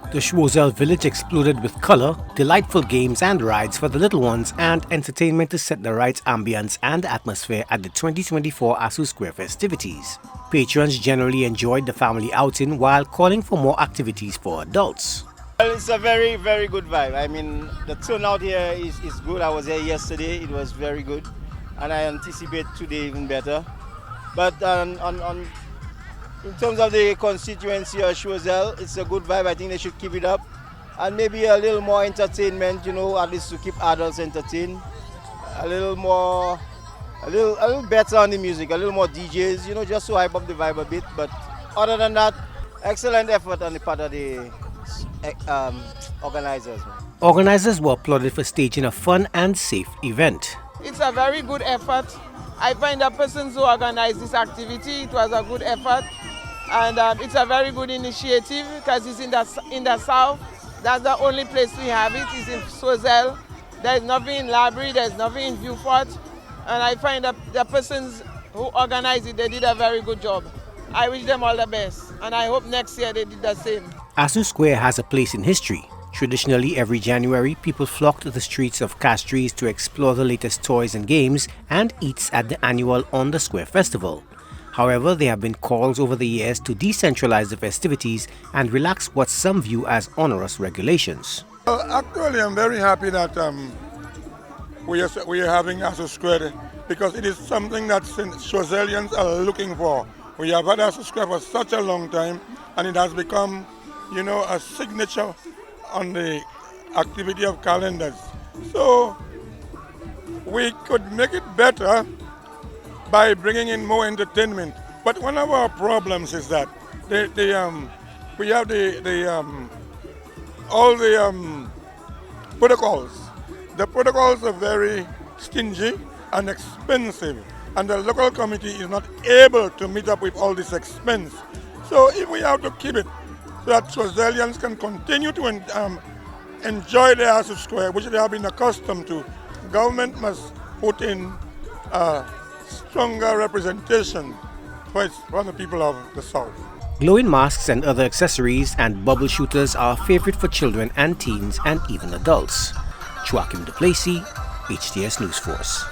The Choiseul village exploded with color, delightful games and rides for the little ones, and entertainment to set the right ambience and atmosphere at the 2024 Assou Square festivities. Patrons generally enjoyed the family outing while calling for more activities for adults. Well, it's a very, very good vibe. I mean, the turnout here is good. I was here yesterday, it was very good, and I anticipate today even better. But in terms of the constituency of Choiseul, it's a good vibe. I think they should keep it up. And maybe a little more entertainment, at least to keep adults entertained. A little better on the music, a little more DJs, just to hype up the vibe a bit. But other than that, excellent effort on the part of the organizers. Organizers were applauded for staging a fun and safe event. It's a very good effort. I find the persons who organized this activity, it was a good effort. And it's a very good initiative because it's in the south. That's the only place we have it, is in Choiseul. There's nothing in Labrie, there's nothing in Vieux-Fort. And I find that the persons who organized it, they did a very good job. I wish them all the best, and I hope next year they did the same. Assou Square has a place in history. Traditionally, every January, people flock to the streets of Castries to explore the latest toys and games and eats at the annual On the Square Festival. However, there have been calls over the years to decentralize the festivities and relax what some view as onerous regulations. Well, actually, I'm very happy that we are having Assou Square because it is something that Choiseulians are looking for. We have had Assou Square for such a long time, and it has become, a signature on the activity of calendars. So we could make it better by bringing in more entertainment. But one of our problems is that we have all the protocols. The protocols are very stingy and expensive, and the local committee is not able to meet up with all this expense. So if we have to keep it so that Choiseulians can continue to enjoy the Assou Square, which they have been accustomed to, government must put in stronger representation for the people of the South. Glowing masks and other accessories and bubble shooters are a favorite for children and teens and even adults. Joachim Duplessis, HTS News Force.